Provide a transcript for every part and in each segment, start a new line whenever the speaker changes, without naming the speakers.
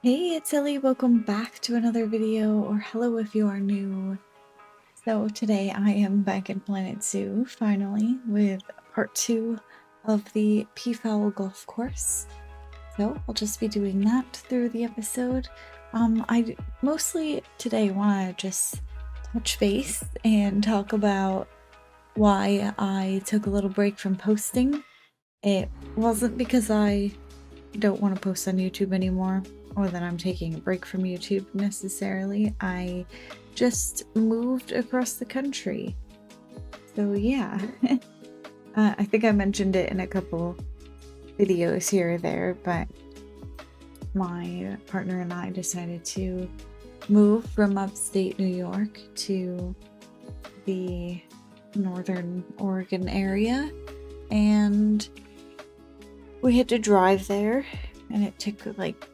Hey, it's Ellie. Welcome back to another video, or hello if you are new. So today I am back in Planet Zoo, finally, with part 2 of the Peafowl Golf Course. So I'll just be doing that through the episode. I mostly today want to just touch base and talk about why I took a little break from posting. It wasn't because I don't want to post on YouTube anymore, or that I'm taking a break from YouTube necessarily. I just moved across the country. So yeah, I think I mentioned it in a couple videos here or there, but my partner and I decided to move from upstate New York to the northern Oregon area, and we had to drive there, and it took like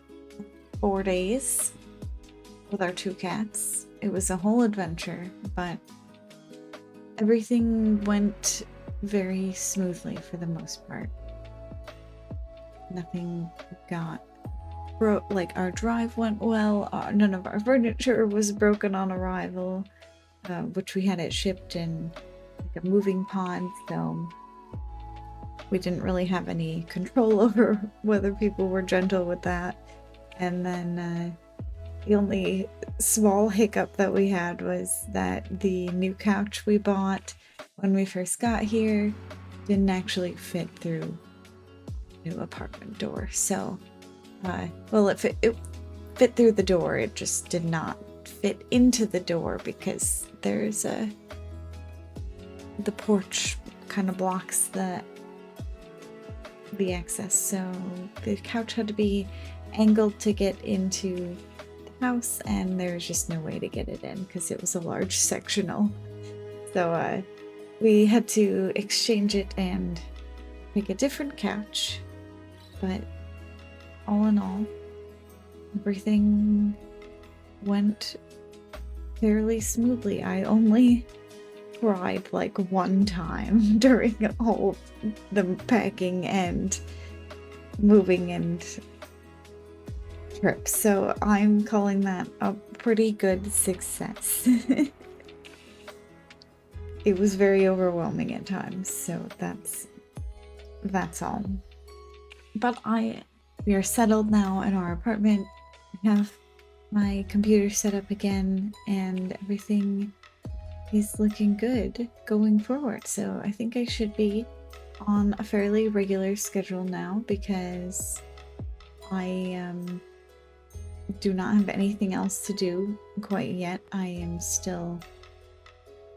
4 days with our 2 cats. It was a whole adventure, but everything went very smoothly for the most part. Nothing got broke. Like, our drive went well. None of our furniture was broken on arrival, which we had it shipped in like a moving pod, so we didn't really have any control over whether people were gentle with that. And then the only small hiccup that we had was that the new couch we bought when we first got here didn't actually fit through the new apartment door. So, well, it fit through the door. It just did not fit into the door because there's the porch kind of blocks the access. So the couch had to be angled to get into the house, and there was just no way to get it in because it was a large sectional. So we had to exchange it and pick a different couch. But all in all, everything went fairly smoothly. I only cried like one time during all the packing and moving and trips, so I'm calling that a pretty good success. It was very overwhelming at times, so that's all. But we are settled now in our apartment. I have my computer set up again, and everything is looking good going forward. So I think I should be on a fairly regular schedule now, because I do not have anything else to do quite yet. I am still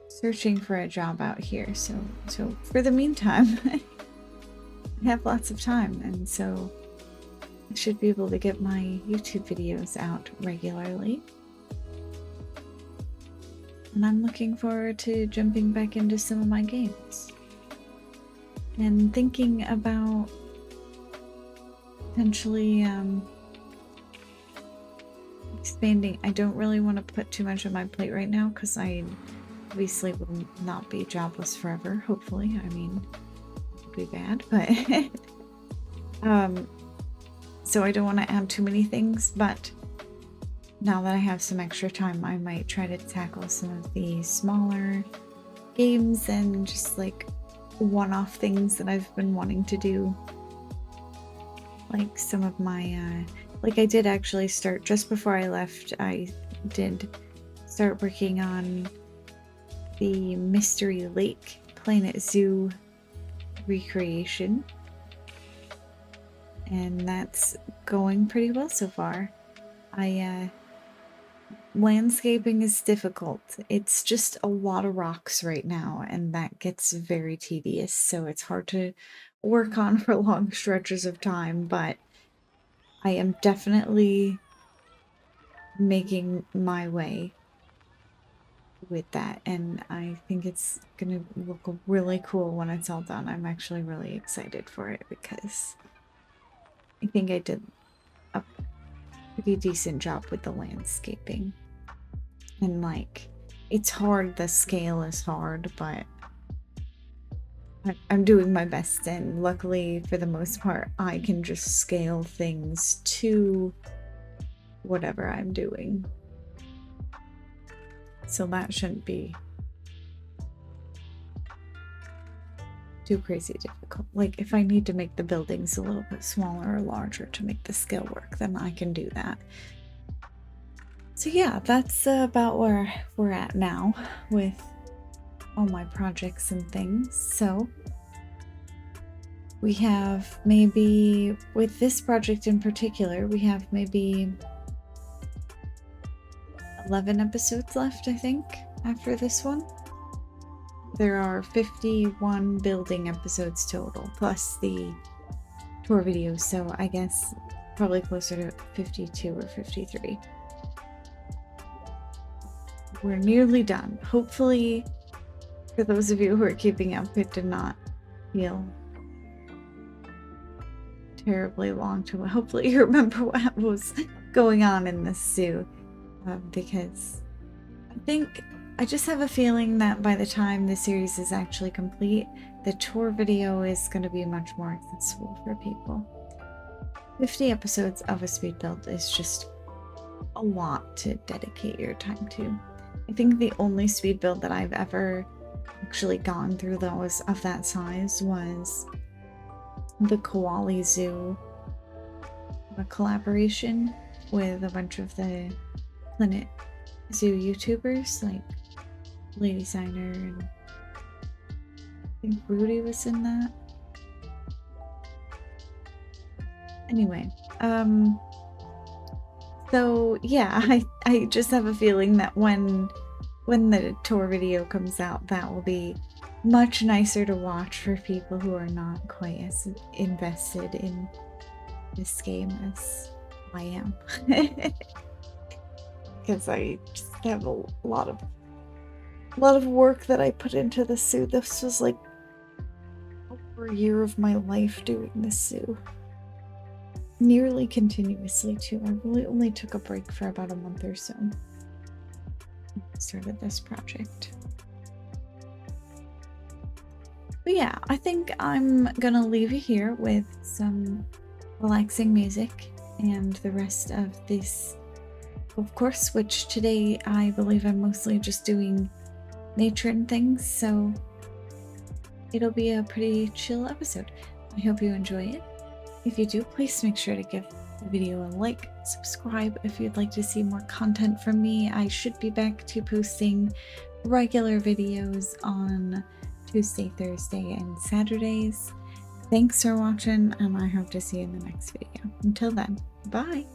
searching for a job out here, so for the meantime I have lots of time, and so I should be able to get my YouTube videos out regularly. And I'm looking forward to jumping back into some of my games and thinking about potentially expanding. I don't really want to put too much on my plate right now because I obviously will not be jobless forever, hopefully. I mean, it would be bad, but so I don't want to add too many things, but now that I have some extra time, I might try to tackle some of the smaller games and just like one-off things that I've been wanting to do. Like some of my, like I did actually start, just before I left, I did start working on the Mystery Lake Planet Zoo recreation. And that's going pretty well so far. Landscaping is difficult. It's just a lot of rocks right now, and that gets very tedious, so it's hard to work on for long stretches of time, but I am definitely making my way with that, and I think it's gonna look really cool when it's all done. I'm actually really excited for it because I think I did a pretty decent job with the landscaping. And like, it's hard, the scale is hard, but I'm doing my best, and luckily for the most part I can just scale things to whatever I'm doing. So that shouldn't be too crazy difficult. Like if I need to make the buildings a little bit smaller or larger to make the scale work, then I can do that. So yeah, that's about where we're at now with all my projects and things. So we have maybe, with this project in particular, we have maybe 11 episodes left, I think, after this one. There are 51 building episodes total, plus the tour videos, so I guess probably closer to 52 or 53. We're nearly done. Hopefully, for those of you who are keeping up, it did not feel terribly long to hopefully you remember what was going on in this zoo, because I just have a feeling that by the time the series is actually complete, the tour video is going to be much more accessible for people. 50 episodes of a speed build is just a lot to dedicate your time to. I think the only speed build that I've ever actually gone through that was of that size was the Koali Zoo, a collaboration with a bunch of the Planet Zoo YouTubers, like Lady Signer, and I think Rudy was in that. Anyway, so yeah, I just have a feeling that when the tour video comes out, that will be much nicer to watch for people who are not quite as invested in this game as I am. Because I just have a lot of work that I put into the zoo. This was like over a year of my life doing this zoo. Nearly continuously too. I really only took a break for about a month or so. I started this project. But yeah, I think I'm gonna leave you here with some relaxing music and the rest of this golf course, which today I believe I'm mostly just doing nature and things, so it'll be a pretty chill episode. I hope you enjoy it. If you do, please make sure to give the video a like, subscribe if you'd like to see more content from me. I should be back to posting regular videos on Tuesday, Thursday, and Saturdays. Thanks for watching, and I hope to see you in the next video. Until then, bye!